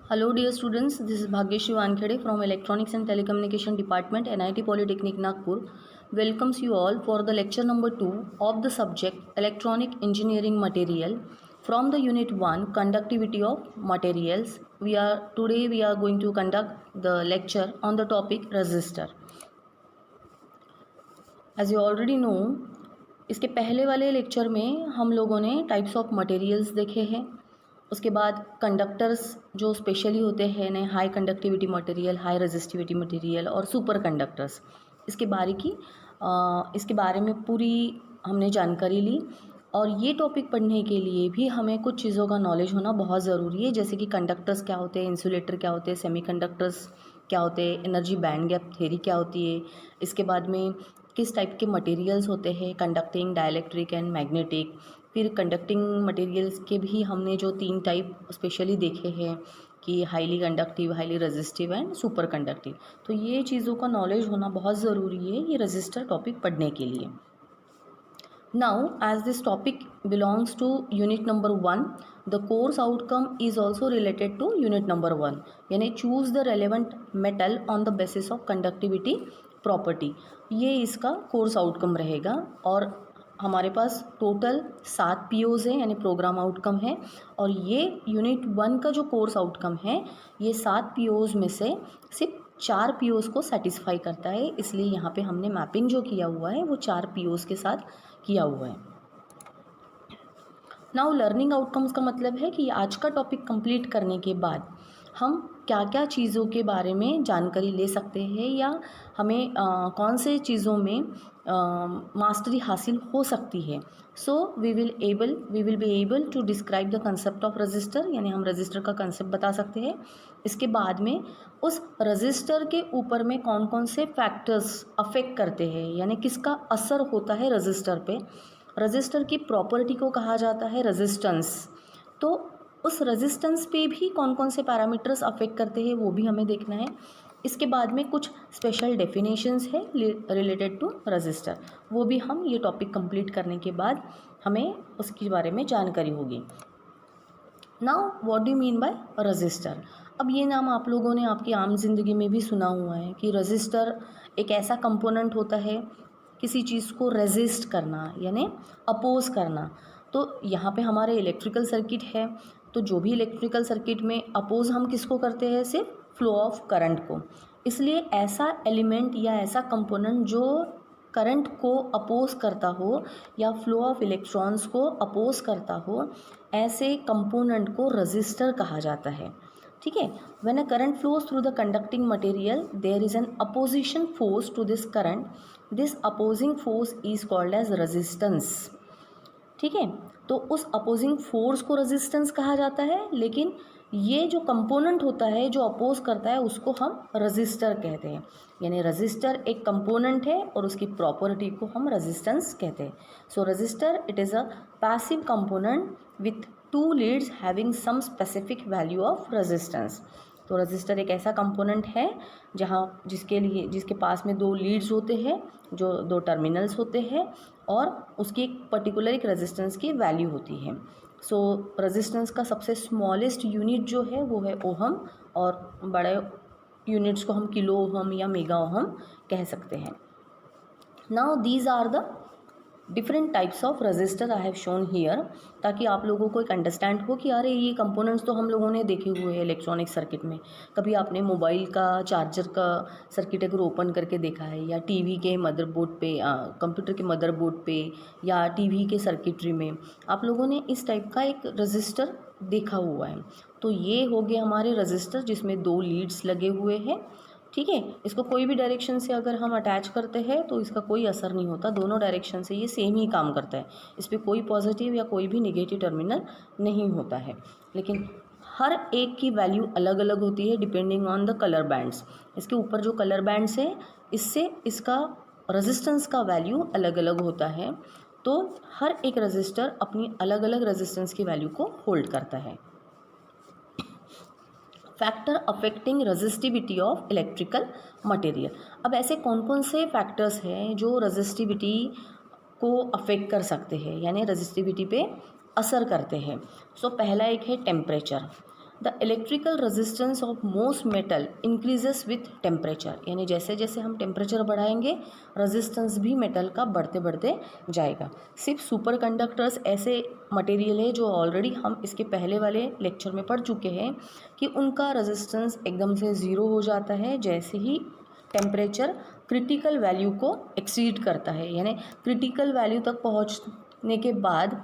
Hello dear students, this is Bhagyashree Wankhede from Electronics and Telecommunication Department, NIT Polytechnic Nagpur. Welcomes you all for the lecture number 2 of the subject Electronic Engineering Material from the Unit 1 Conductivity of Materials. Today we are going to conduct the lecture on the topic resistor. As you already know, इसके पहले वाले lecture में हम लोगों ने types of materials देखे हैं। उसके बाद कंडक्टर्स जो स्पेशली होते हैं ने high conductivity material, high resistivity material और सुपर कंडक्टर्स, इसके बारे में पूरी हमने जानकारी ली। और ये टॉपिक पढ़ने के लिए भी हमें कुछ चीज़ों का नॉलेज होना बहुत ज़रूरी है, जैसे कि कंडक्टर्स क्या होते हैं, इंसुलेटर क्या होते हैं, सेमीकंडक्टर्स क्या होते हैं, एनर्जी बैंड गैप थ्योरी क्या होती है, इसके बाद में किस टाइप के मटेरियल्स होते हैं, कंडक्टिंग, डाइलेक्ट्रिक एंड मैग्नेटिक। फिर कंडक्टिंग मटेरियल्स के भी हमने जो 3 टाइप स्पेशली देखे हैं कि highly conductive, highly resistive and super conductive. तो ये चीज़ों का नॉलेज होना बहुत ज़रूरी है ये रजिस्टर टॉपिक पढ़ने के लिए। Now, as this topic belongs to unit number 1, the course outcome is also related to unit number 1, यानी choose the relevant metal on the basis of conductivity property। ये इसका कोर्स आउटकम रहेगा और हमारे पास total 7 POs हैं, यानी programme outcome है। और ये यूनिट 1 का जो कोर्स आउटकम है ये 7 POs में से सिर्फ 4 POs को सेटिस्फाई करता है, इसलिए यहाँ पे हमने मैपिंग जो किया हुआ है वो 4 POs के साथ किया हुआ है। नाउ लर्निंग आउटकम्स का मतलब है कि आज का टॉपिक कंप्लीट करने के बाद हम क्या क्या चीज़ों के बारे में जानकारी ले सकते हैं या हमें कौन से चीज़ों में मास्टरी हासिल हो सकती है। So we will be able to describe the concept of register, यानी हम रजिस्टर का कंसेप्ट बता सकते हैं। इसके बाद में उस रजिस्टर के ऊपर में कौन कौन से फैक्टर्स अफेक्ट करते हैं, यानी किसका असर होता है रजिस्टर पे। रजिस्टर की प्रॉपर्टी को कहा जाता है रेजिस्टेंस। तो उस रेजिस्टेंस पे भी कौन कौन से पैरामीटर्स अफेक्ट करते हैं वो भी हमें देखना है। इसके बाद में कुछ स्पेशल डेफिनेशंस है रिलेटेड टू रजिस्टर, वो भी हम ये टॉपिक कंप्लीट करने के बाद हमें उसके बारे में जानकारी होगी। Now what do you mean by register. अब ये नाम आप लोगों ने आपकी आम जिंदगी में भी सुना हुआ है कि रजिस्टर एक ऐसा कंपोनेंट होता है किसी चीज़ को रेजिस्ट करना, यानी अपोज करना। तो यहाँ पे हमारे इलेक्ट्रिकल सर्किट है, तो जो भी इलेक्ट्रिकल सर्किट में अपोज हम किसको करते हैं, सिर्फ फ्लो ऑफ करंट को। इसलिए ऐसा एलिमेंट या ऐसा कंपोनेंट जो करंट को अपोज करता हो या फ्लो ऑफ इलेक्ट्रॉन्स को अपोज करता हो, ऐसे कंपोनेंट को रजिस्टर कहा जाता है। ठीक है। When a current flows through the conducting material there is an opposition force to this current, this opposing force is called as resistance. ठीक है। तो उस अपोजिंग फोर्स को रेजिस्टेंस कहा जाता है, लेकिन ये जो कंपोनेंट होता है जो अपोज करता है उसको हम रजिस्टर कहते हैं। यानी रजिस्टर एक कंपोनेंट है और उसकी प्रॉपर्टी को हम रेजिस्टेंस कहते हैं। So resistor it is a passive component with 2 leads having some specific value of resistance. तो रजिस्टर एक ऐसा कंपोनेंट है जिसके पास में 2 लीड्स होते हैं, जो 2 टर्मिनल्स होते हैं और उसकी एक पर्टिकुलर एक रेजिस्टेंस की वैल्यू होती है। सो रेजिस्टेंस का सबसे स्मॉलेस्ट यूनिट जो है वो है ओहम, और बड़े यूनिट्स को हम किलो ओहम या मेगा ओहम कह सकते हैं। Now these are the different types of register I have shown here, ताकि आप लोगों को एक अंडरस्टैंड हो कि अरे ये कंपोनेंट्स तो हम लोगों ने देखे हुए हैं इलेक्ट्रॉनिक सर्किट में। कभी आपने मोबाइल का चार्जर का सर्किट अगर ओपन करके देखा है, या टीवी के मदरबोर्ड पे, कंप्यूटर के मदरबोर्ड पे, या टीवी के सर्किटरी में आप लोगों ने इस टाइप का एक रजिस्टर देखा हुआ है। तो ये हो गए हमारे रजिस्टर जिसमें 2 लीड्स लगे हुए हैं। ठीक है। इसको कोई भी डायरेक्शन से अगर हम अटैच करते हैं तो इसका कोई असर नहीं होता, दोनों डायरेक्शन से ये सेम ही काम करता है। इस पर कोई पॉजिटिव या कोई भी नेगेटिव टर्मिनल नहीं होता है, लेकिन हर एक की वैल्यू अलग अलग होती है depending on the colour bands. इसके ऊपर जो कलर बैंड्स है इससे इसका रेजिस्टेंस का वैल्यू अलग अलग होता है। तो हर एक रजिस्टर अपनी अलग अलग रेजिस्टेंस की वैल्यू को होल्ड करता है। Factor affecting resistivity of electrical material. अब ऐसे कौन कौन से फैक्टर्स हैं जो रेजिस्टिविटी को अफेक्ट कर सकते हैं, यानी रेजिस्टिविटी पे असर करते हैं। सो पहला एक है temperature. The electrical resistance of most metal increases with temperature, यानी जैसे जैसे हम टेम्परेचर बढ़ाएंगे रेजिस्टेंस भी मेटल का बढ़ते बढ़ते जाएगा। सिर्फ सुपर कंडक्टर्स ऐसे मटेरियल है जो ऑलरेडी हम इसके पहले वाले लेक्चर में पढ़ चुके हैं कि उनका रेजिस्टेंस एकदम से ज़ीरो हो जाता है जैसे ही टेम्परेचर क्रिटिकल वैल्यू को एक्सीड करता है, यानी क्रिटिकल वैल्यू तक पहुंचने के बाद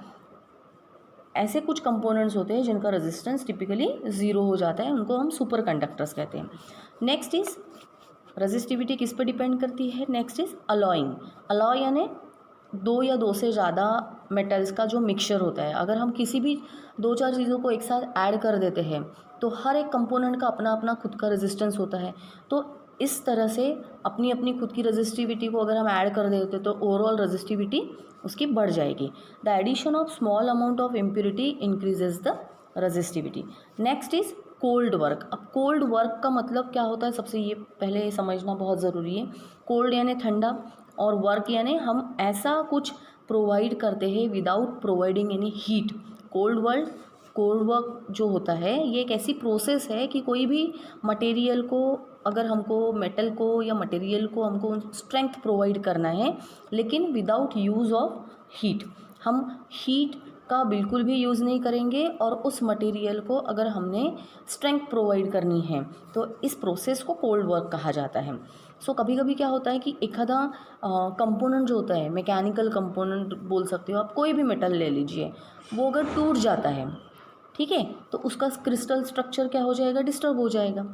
ऐसे कुछ कंपोनेंट्स होते हैं जिनका रेजिस्टेंस टिपिकली ज़ीरो हो जाता है, उनको हम सुपर कंडक्टर्स कहते हैं। नेक्स्ट इज रेजिस्टिविटी किस पर डिपेंड करती है, नेक्स्ट इज अलॉइंग। अलॉय यानी दो या दो से ज़्यादा मेटल्स का जो मिक्सचर होता है, अगर हम किसी भी दो चार चीज़ों को एक साथ ऐड कर देते हैं तो हर एक कंपोनेंट का अपना अपना खुद का रेजिस्टेंस होता है। तो इस तरह से अपनी अपनी खुद की रेजिस्टिविटी को अगर हम ऐड कर देते तो ओवरऑल रेजिस्टिविटी उसकी बढ़ जाएगी। The addition of small amount of impurity increases the resistivity. Next is cold work. अब कोल्ड वर्क का मतलब क्या होता है, सबसे ये पहले समझना बहुत ज़रूरी है। कोल्ड यानी ठंडा और वर्क यानी हम ऐसा कुछ प्रोवाइड करते हैं without providing any heat. Cold work जो होता है ये एक ऐसी प्रोसेस है कि कोई भी मटेरियल को, अगर हमको मेटल को या मटेरियल को हमको स्ट्रेंथ प्रोवाइड करना है लेकिन विदाउट यूज़ ऑफ हीट, हम हीट का बिल्कुल भी यूज़ नहीं करेंगे और उस मटेरियल को अगर हमने स्ट्रेंथ प्रोवाइड करनी है तो इस प्रोसेस को कोल्ड वर्क कहा जाता है। सो कभी कभी क्या होता है कि एक आधा कंपोनेंट जो होता है, मैकेनिकल कंपोनेंट बोल सकते हो आप, कोई भी मेटल ले लीजिए, वो अगर टूट जाता है, ठीक है, तो उसका क्रिस्टल स्ट्रक्चर क्या हो जाएगा, डिस्टर्ब हो जाएगा।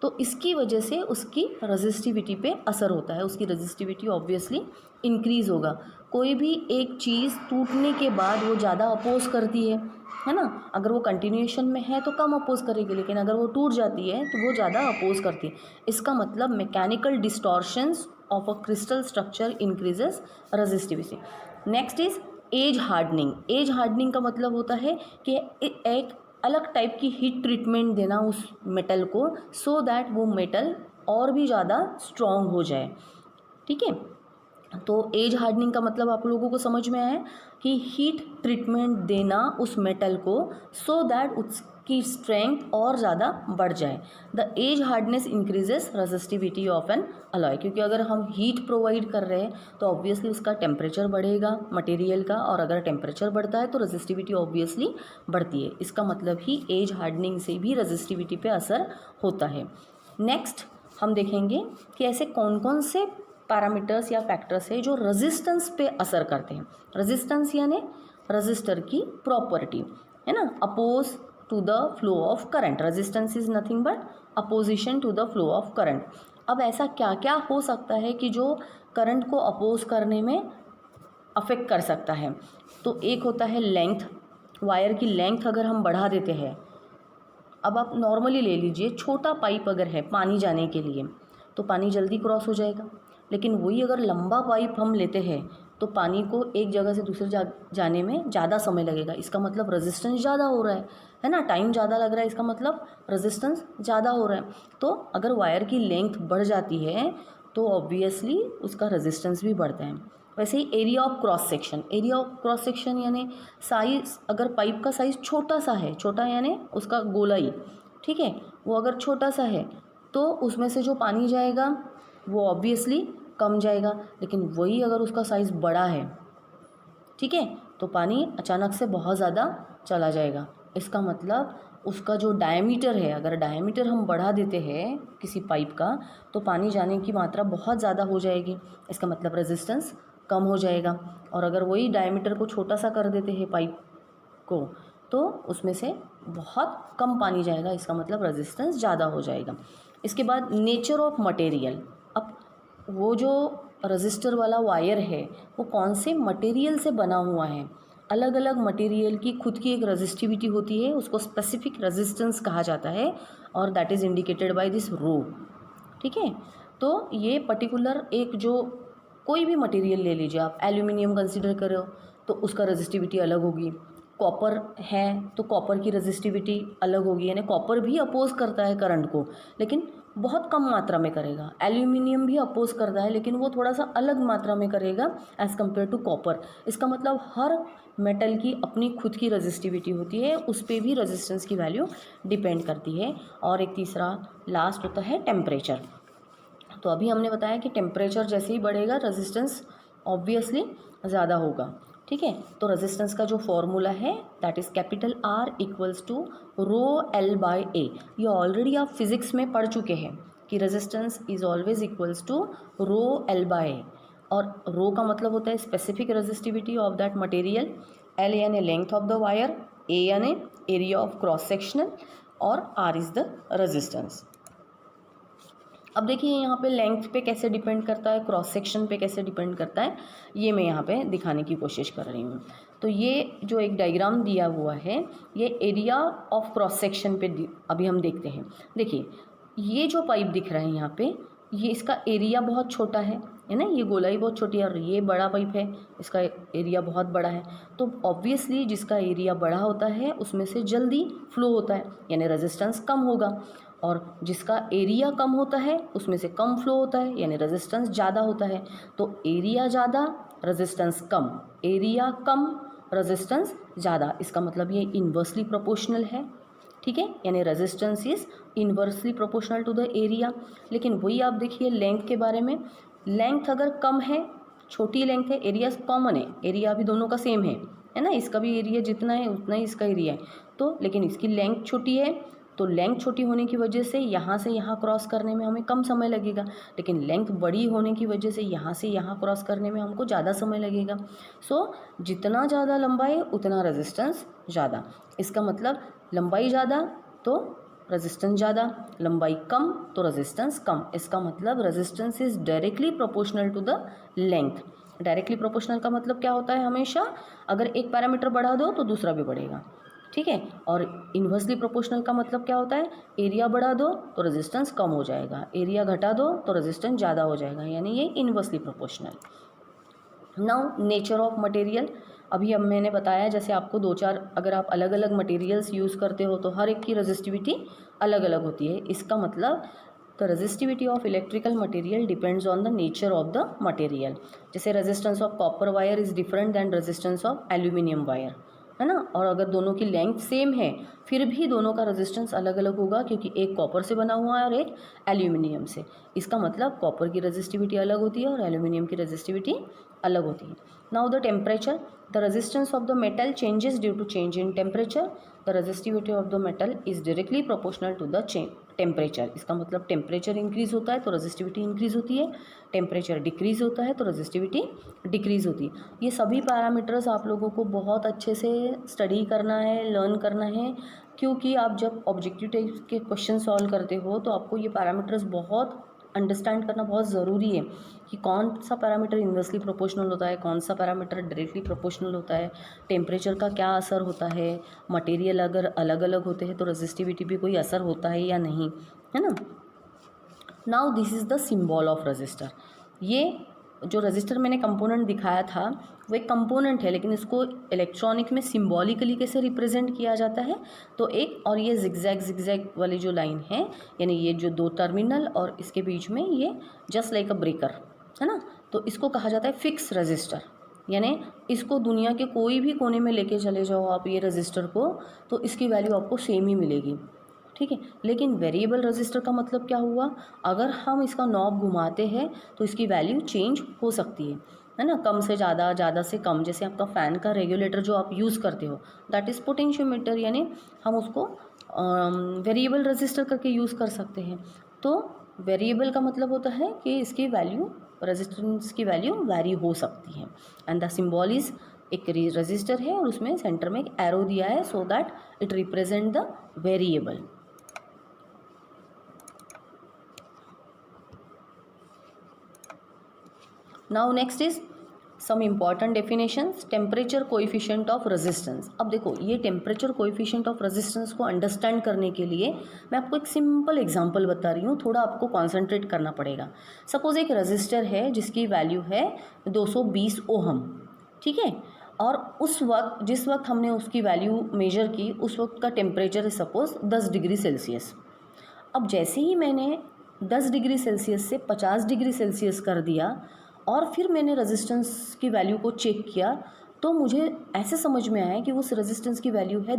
तो इसकी वजह से उसकी रेजिस्टिविटी पे असर होता है, उसकी रेजिस्टिविटी ऑब्वियसली इंक्रीज़ होगा। कोई भी एक चीज़ टूटने के बाद वो ज़्यादा अपोज करती है ना। अगर वो कंटिन्यूएशन में है तो कम अपोज करेगी, लेकिन अगर वो टूट जाती है तो वो ज़्यादा अपोज करती है। इसका मतलब mechanical distortions of a crystal structure increases resistivity. Next is as hardening. As hardening का मतलब होता है कि एक अलग टाइप की हीट ट्रीटमेंट देना उस मेटल को, सो दैट वो मेटल और भी ज़्यादा स्ट्रॉन्ग हो जाए, ठीक है। तो एज हार्डनिंग का मतलब आप लोगों को समझ में आया कि हीट ट्रीटमेंट देना उस मेटल को सो दैट उसकी स्ट्रेंथ और ज़्यादा बढ़ जाए। The as hardness increases resistivity of an alloy, क्योंकि अगर हम हीट प्रोवाइड कर रहे हैं तो ऑब्वियसली उसका टेम्परेचर बढ़ेगा मटेरियल का, और अगर टेम्परेचर बढ़ता है तो रेजिस्टिविटी ऑब्वियसली बढ़ती है। इसका मतलब ही एज हार्डनिंग से भी रेजिस्टिविटी पे असर होता है। नेक्स्ट हम देखेंगे कि ऐसे कौन कौन से पैरामीटर्स या फैक्टर्स है जो रेजिस्टेंस पे असर करते हैं। रेजिस्टेंस यानी रजिस्टर की प्रॉपर्टी, है ना, oppose to the flow of current. Resistance is nothing but opposition to the flow of current. अब ऐसा क्या क्या हो सकता है कि जो करंट को अपोज करने में अफेक्ट कर सकता है। तो एक होता है लेंथ, वायर की लेंथ अगर हम बढ़ा देते हैं। अब आप नॉर्मली ले लीजिए, छोटा पाइप अगर है पानी जाने के लिए तो पानी जल्दी क्रॉस हो जाएगा, लेकिन वही अगर लंबा पाइप हम लेते हैं तो पानी को एक जगह से दूसरी जाने में ज़्यादा समय लगेगा। इसका मतलब रेजिस्टेंस ज़्यादा हो रहा है ना, टाइम ज़्यादा लग रहा है, इसका मतलब रेजिस्टेंस ज़्यादा हो रहा है। तो अगर वायर की लेंथ बढ़ जाती है तो ऑब्वियसली उसका रेजिस्टेंस भी बढ़ता है। वैसे ही area of cross section, area of cross section यानी साइज, अगर पाइप का साइज़ छोटा सा है, छोटा यानी उसका गोलाई, ठीक है, वो अगर छोटा सा है तो उसमें से जो पानी जाएगा वो ऑब्वियसली कम जाएगा। लेकिन वही अगर उसका साइज़ बड़ा है, ठीक है, तो पानी अचानक से बहुत ज़्यादा चला जाएगा। इसका मतलब उसका जो डायमीटर है, अगर डायमीटर हम बढ़ा देते हैं किसी पाइप का तो पानी जाने की मात्रा बहुत ज़्यादा हो जाएगी। इसका मतलब रेजिस्टेंस कम हो जाएगा। और अगर वही डायमीटर को छोटा सा कर देते हैं पाइप को तो उसमें से बहुत कम पानी जाएगा। इसका मतलब रेजिस्टेंस ज़्यादा हो जाएगा। इसके बाद नेचर ऑफ मटेरियल। अब वो जो रजिस्टर वाला वायर है वो कौन से मटेरियल से बना हुआ है। अलग अलग मटेरियल की खुद की एक रेजिस्टिविटी होती है, उसको स्पेसिफिक रेजिस्टेंस कहा जाता है और that is indicated by this rho, ठीक है। तो ये पर्टिकुलर एक जो कोई भी मटेरियल ले लीजिए आप, एल्यूमिनियम कंसिडर करो तो उसका रेजिस्टिविटी अलग होगी, कॉपर है तो कॉपर की रेजिस्टिविटी अलग होगी, यानी कॉपर भी अपोज करता है करंट को लेकिन बहुत कम मात्रा में करेगा। एल्यूमिनियम भी अपोज करता है लेकिन वो थोड़ा सा अलग मात्रा में करेगा एज़ कम्पेयर टू कॉपर। इसका मतलब हर मेटल की अपनी खुद की रेजिस्टिविटी होती है, उस पर भी रेजिस्टेंस की वैल्यू डिपेंड करती है। और एक तीसरा लास्ट होता है टेम्परेचर। तो अभी हमने बताया कि टेम्परेचर जैसे ही बढ़ेगा रेजिस्टेंस ऑब्वियसली ज़्यादा होगा। ठीक है, तो रेजिस्टेंस का जो फॉर्मूला है that is capital R equals to rho L by A। ये ऑलरेडी आप फिजिक्स में पढ़ चुके हैं कि resistance is always equals to rho L by A। और रो का मतलब होता है specific resistivity of that material, L यानी length of the wire, A यानी एरिया ऑफ क्रॉस सेक्शनल और R इज़ द रेजिस्टेंस। अब देखिए यहाँ पे लेंथ पे कैसे डिपेंड करता है, क्रॉस सेक्शन पे कैसे डिपेंड करता है, ये मैं यहाँ पे दिखाने की कोशिश कर रही हूँ। तो ये जो एक डायग्राम दिया हुआ है ये एरिया ऑफ क्रॉस सेक्शन पे अभी हम देखते हैं। देखिए ये जो पाइप दिख रहा है यहाँ पे, ये इसका एरिया बहुत छोटा है ना, ये गोलाई बहुत छोटी है और ये बड़ा पाइप है, इसका एरिया बहुत बड़ा है। तो ऑब्वियसली जिसका एरिया बड़ा होता है उसमें से जल्दी फ्लो होता है यानी रेजिस्टेंस कम होगा, और जिसका एरिया कम होता है उसमें से कम फ्लो होता है यानी रेजिस्टेंस ज़्यादा होता है। तो एरिया ज़्यादा रेजिस्टेंस कम, एरिया कम रेजिस्टेंस ज़्यादा, इसका मतलब ये इन्वर्सली प्रोपोर्शनल है। ठीक है, यानी resistance is inversely proportional to the area. लेकिन वही आप देखिए लेंथ के बारे में, लेंथ अगर कम है, छोटी लेंथ है, एरिया कॉमन है, एरिया भी दोनों का सेम है ना, इसका भी एरिया जितना है उतना ही इसका एरिया है। तो लेकिन इसकी लेंथ छोटी है, तो लेंथ छोटी होने की वजह से यहाँ क्रॉस करने में हमें कम समय लगेगा, लेकिन लेंथ बड़ी होने की वजह से यहाँ क्रॉस करने में हमको ज़्यादा समय लगेगा। सो जितना ज़्यादा लंबाई उतना रेजिस्टेंस ज़्यादा। इसका मतलब लंबाई ज़्यादा तो रेजिस्टेंस ज़्यादा, लंबाई कम तो रेजिस्टेंस कम। इसका मतलब resistance is directly proportional to the length. Directly proportional का मतलब क्या होता है, हमेशा अगर एक पैरामीटर बढ़ा दो तो दूसरा भी बढ़ेगा। ठीक है, और इन्वर्सली प्रोपोर्शनल का मतलब क्या होता है, एरिया बढ़ा दो तो रेजिस्टेंस कम हो जाएगा, एरिया घटा दो तो रेजिस्टेंस ज़्यादा हो जाएगा, यानी ये inversely proportional. Now nature of material, अभी अब मैंने बताया जैसे आपको दो चार अगर आप अलग अलग मटेरियल्स यूज़ करते हो तो हर एक की रेजिस्टिविटी अलग अलग होती है। इसका मतलब the resistivity of electrical material depends on the nature of the material. जैसे resistance of copper wire is different than resistance of aluminium wire, है ना। और अगर दोनों की लेंथ सेम है फिर भी दोनों का रेजिस्टेंस अलग अलग होगा, क्योंकि एक कॉपर से बना हुआ है और एक एल्यूमिनियम से। इसका मतलब कॉपर की रेजिस्टिविटी अलग होती है और एल्यूमिनियम की रेजिस्टिविटी अलग होती है। Now the temperature, the resistance of the metal changes due to change in temperature, the resistivity of the metal is directly proportional to the temperature. इसका मतलब टेम्परेचर इंक्रीज होता है तो रेजिस्टिविटी इंक्रीज होती है, टेम्परेचर डिक्रीज होता है तो रेजिस्टिविटी डिक्रीज होती है। ये सभी पैरामीटर्स आप लोगों को बहुत अच्छे से स्टडी करना है, लर्न करना है, क्योंकि आप जब ऑब्जेक्टिव टाइप के क्वेश्चन सॉल्व करते हो तो आपको ये पैरामीटर्स बहुत अंडरस्टैंड करना बहुत ज़रूरी है कि कौन सा पैरामीटर इन्वर्सली प्रोपोर्शनल होता है, कौन सा पैरामीटर डायरेक्टली प्रोपोर्शनल होता है, टेम्परेचर का क्या असर होता है, मटेरियल अगर अलग अलग होते हैं तो रेजिस्टिविटी भी कोई असर होता है या नहीं, है ना। Now this is the symbol of register. ये जो रजिस्टर मैंने कंपोनेंट दिखाया था वो एक कंपोनेंट है, लेकिन इसको इलेक्ट्रॉनिक में सिंबॉलिकली कैसे रिप्रेजेंट किया जाता है, तो एक और ये जिगजैग वाली जो लाइन है, यानी ये जो दो टर्मिनल और इसके बीच में ये जस्ट लाइक अ ब्रेकर, है ना, तो इसको कहा जाता है फिक्स रजिस्टर। यानी इसको दुनिया के कोई भी कोने में लेके चले जाओ आप ये रजिस्टर को, तो इसकी वैल्यू आपको सेम ही मिलेगी। ठीक है, लेकिन वेरिएबल रजिस्टर का मतलब क्या हुआ, अगर हम इसका नॉब घुमाते हैं तो इसकी वैल्यू चेंज हो सकती है ना, कम से ज़्यादा, ज़्यादा से कम। जैसे आपका फ़ैन का रेगुलेटर जो आप यूज़ करते हो दैट इज़ पोटेंशियोमीटर, यानी हम उसको वेरिएबल रजिस्टर करके यूज़ कर सकते हैं। तो वेरिएबल का मतलब होता है कि इसकी वैल्यू, रेजिस्टेंस की वैल्यू वैरी हो सकती है। एंड द सिंबल इज़, एक रजिस्टर है और उसमें सेंटर में एक एरो दिया है so that it represent the variable. Now next is some important definitions, temperature coefficient of resistance. अब देखो ये टेम्परेचर कोएफिशिएंट ऑफ रेजिस्टेंस को अंडरस्टैंड करने के लिए मैं आपको एक सिंपल एग्जांपल बता रही हूँ, थोड़ा आपको कॉन्सेंट्रेट करना पड़ेगा। सपोज एक रजिस्टर है जिसकी वैल्यू है 220 ओहम, ठीक है, और उस वक्त जिस वक्त हमने उसकी वैल्यू मेजर की उस वक्त का temperature is suppose 10 degree Celsius. अब जैसे ही मैंने 10 डिग्री सेल्सियस से 50 डिग्री सेल्सियस कर दिया और फिर मैंने रेजिस्टेंस की वैल्यू को चेक किया, तो मुझे ऐसे समझ में आया कि उस रेजिस्टेंस की वैल्यू है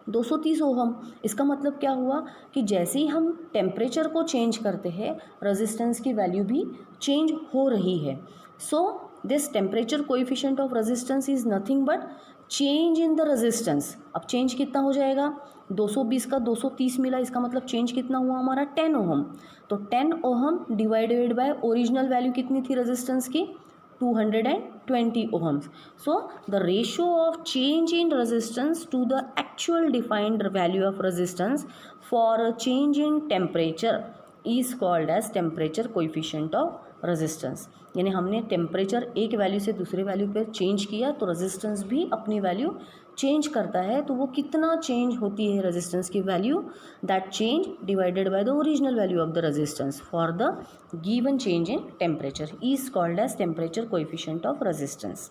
230 ओहम। इसका मतलब क्या हुआ कि जैसे ही हम टेम्परेचर को चेंज करते हैं रेजिस्टेंस की वैल्यू भी चेंज हो रही है। So this temperature coefficient of resistance is nothing but change in the resistance. अब चेंज कितना हो जाएगा, 220 का 230 मिला, इसका मतलब चेंज कितना हुआ हमारा 10 ओहम। तो 10 ohm divided by original value कितनी थी रेजिस्टेंस की, 220 ohms. So the ratio of change in resistance to the actual defined value of resistance for a change in temperature is called as temperature coefficient of resistance. यानी हमने temperature एक value से दूसरे value पर change किया तो resistance भी अपनी वैल्यू चेंज करता है। तो वो कितना चेंज होती है रेजिस्टेंस की value, that change divided by the original value of the resistance for the given change in temperature is called as temperature coefficient of resistance.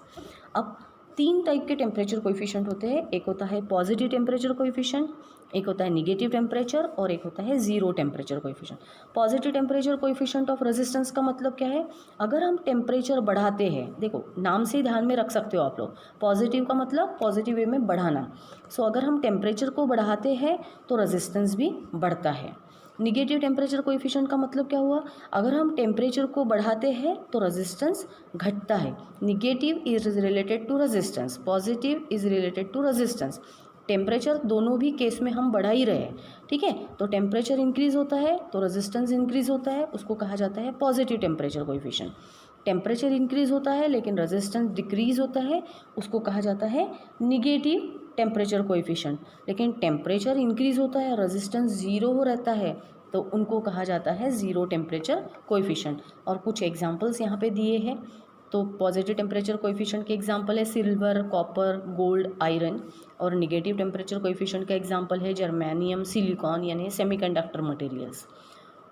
अब 3 टाइप के टेम्परेचर कोएफिशिएंट होते हैं, एक होता है पॉजिटिव टेम्परेचर कोएफिशिएंट, एक होता है निगेटिव टेम्परेचर और एक होता है zero temperature coefficient. Positive temperature coefficient of resistance का मतलब क्या है, अगर हम टेम्परेचर बढ़ाते हैं, देखो नाम से ही ध्यान में रख सकते हो आप लोग, पॉजिटिव का मतलब पॉजिटिव वे में बढ़ाना। सो अगर हम टेम्परेचर को बढ़ाते हैं तो रेजिस्टेंस भी बढ़ता है। निगेटिव टेम्परेचर कोएफिशिएंट का मतलब क्या हुआ, अगर हम टेम्परेचर को बढ़ाते हैं तो रेजिस्टेंस घटता है। Negative is related to resistance, positive is related to resistance. Temperature दोनों भी केस में हम बढ़ा ही रहे हैं, ठीक है। तो टेम्परेचर इंक्रीज होता है तो रेजिस्टेंस इंक्रीज होता है, उसको कहा जाता है positive temperature coefficient. Temperature increase होता है लेकिन रेजिस्टेंस डिक्रीज होता है, उसको कहा जाता है निगेटिव टेम्परेचर कोएफिशिएंट। लेकिन टेम्परेचर इंक्रीज होता है रेजिस्टेंस ज़ीरो हो रहता है तो उनको कहा जाता है ज़ीरो टेम्परेचर कोएफिशिएंट। और कुछ एग्जांपल्स यहाँ पे दिए हैं। तो पॉजिटिव टेम्परेचर कोएफिशिएंट के एग्जांपल है सिल्वर, कॉपर, गोल्ड, आयरन। और निगेटिव टेम्परेचर कोएफिशिएंट का एग्जांपल है जर्मेनियम, सिलिकॉन यानी सेमीकंडक्टर मटेरियल्स।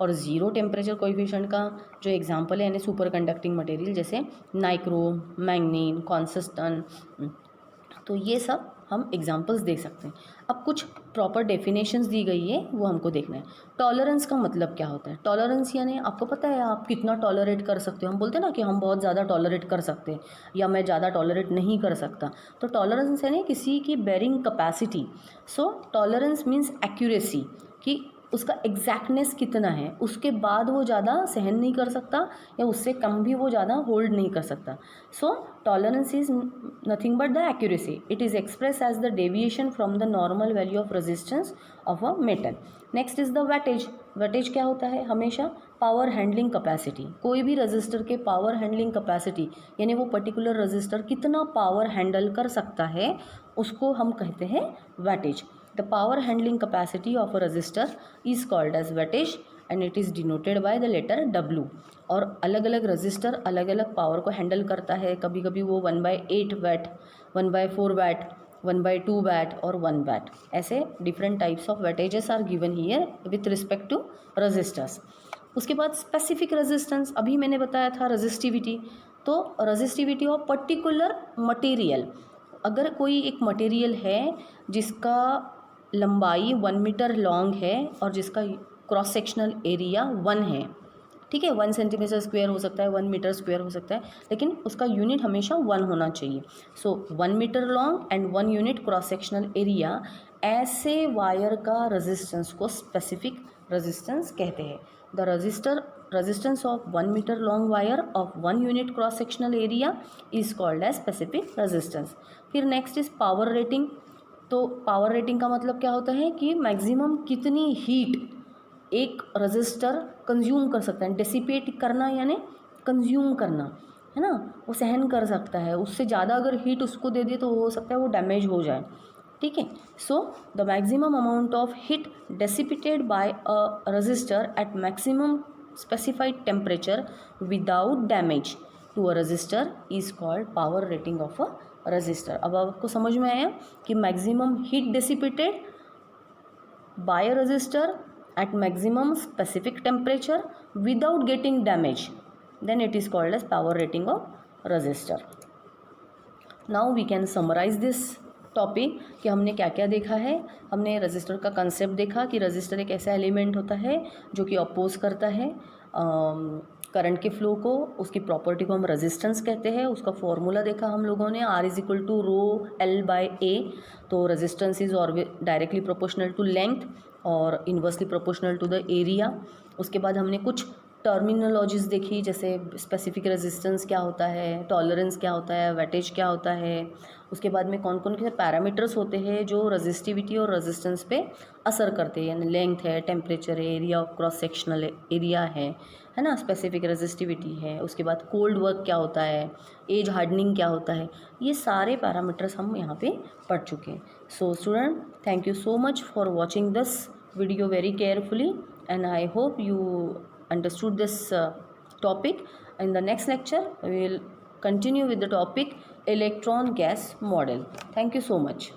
और ज़ीरो टेम्परेचर कोएफिशिएंट का जो एग्जांपल है यानी सुपर कंडक्टिंग मटेरियल जैसे नाइक्रोम, मैंगनीन, कॉन्सिस्टन। तो ये सब हम एग्जांपल्स देख सकते हैं। अब कुछ प्रॉपर डेफिनेशंस दी गई है वो हमको देखना है। टॉलरेंस का मतलब क्या होता है, टॉलरेंस यानी आपको पता है आप कितना टॉलरेट कर सकते हो। हम बोलते हैं ना कि हम बहुत ज़्यादा टॉलरेट कर सकते हैं या मैं ज़्यादा टॉलरेट नहीं कर सकता। तो टॉलरेंस यानी किसी की बेरिंग कैपेसिटी। सो टॉलरेंस मीन्स एक्यूरेसी, कि उसका एग्जैक्टनेस कितना है, उसके बाद वो ज़्यादा सहन नहीं कर सकता या उससे कम भी वो ज़्यादा होल्ड नहीं कर सकता। So tolerance is nothing but the accuracy, it is express as the deviation from the normal value of resistance of a metal. Next is the wattage. Wattage क्या होता है, हमेशा पावर हैंडलिंग कैपेसिटी। कोई भी register के power handling capacity यानी वो particular register कितना पावर हैंडल कर सकता है उसको हम कहते हैं weightage. The power handling capacity of a resistor is called as wattage and it is denoted by the letter W। और अलग अलग रजिस्टर अलग अलग पावर को हैंडल करता है, कभी कभी वो 1/8 वैट, 1/4 वैट, 1/2 वैट और 1 वैट, ऐसे different types of wattages are given here with respect to resistors. उसके बाद स्पेसिफिक रेजिस्टेंस, अभी मैंने बताया था रजिस्टिविटी। तो रजिस्टिविटी ऑफ पर्टिकुलर मटेरियल, अगर कोई एक मटेरियल है जिसका लंबाई 1 मीटर लॉन्ग है और जिसका क्रॉस सेक्शनल एरिया 1 है, ठीक है, 1 सेंटीमीटर स्क्वायर हो सकता है, 1 मीटर स्क्वायर हो सकता है, लेकिन उसका यूनिट हमेशा 1 होना चाहिए। So 1 metre long and 1 unit cross sectional area, ऐसे वायर का रेजिस्टेंस को स्पेसिफिक रेजिस्टेंस कहते हैं। The resistance of 1 metre long wire of 1 unit cross sectional area is called as specific resistance. फिर नेक्स्ट इज पावर रेटिंग। तो power rating का मतलब क्या होता है कि मैक्सिमम कितनी हीट एक रजिस्टर कंज्यूम कर सकता है। डिसिपेट करना यानी कंज्यूम करना, है ना, वो सहन कर सकता है। उससे ज़्यादा अगर हीट उसको दे दिए तो हो सकता है वो डैमेज हो जाए, ठीक है। So the maximum amount of heat dissipated by a resistor at maximum specified temperature without damage to a resistor is called power rating of a resistor. अब आपको समझ में आया कि maximum heat dissipated by a resistor at maximum specific temperature without getting damage, then it is called as power rating of resistor। Now we can summarise this topic कि हमने क्या क्या देखा है। हमने रजिस्टर का कंसेप्ट देखा कि रजिस्टर एक ऐसा एलिमेंट होता है जो कि अपोज करता है करंट के फ्लो को। उसकी प्रॉपर्टी को हम रेजिस्टेंस कहते हैं। उसका फॉर्मूला देखा हम लोगों ने, R is equal to rho L by A. तो resistance is directly proportional to length और inversely proportional to the area. उसके बाद हमने कुछ टर्मिनोलॉजीज देखी, जैसे स्पेसिफिक रेजिस्टेंस क्या होता है, टॉलरेंस क्या होता है, वेटेज क्या होता है। उसके बाद में कौन कौन से पैरामीटर्स होते हैं जो रजिस्टिविटी और रेजिस्टेंस पे असर करते हैं, यानी लेंथ है, टेम्परेचर है, area of cross sectional area है ना, स्पेसिफिक रेजिस्टिविटी है। उसके बाद कोल्ड वर्क क्या होता है, एज हार्डनिंग क्या होता है, ये सारे पैरामीटर्स हम यहाँ पे पढ़ चुके हैं। So student, thank you so much for watching this video very carefully, and I hope you understood this topic. In the next lecture we will continue with the topic electron gas model. Thank you so much.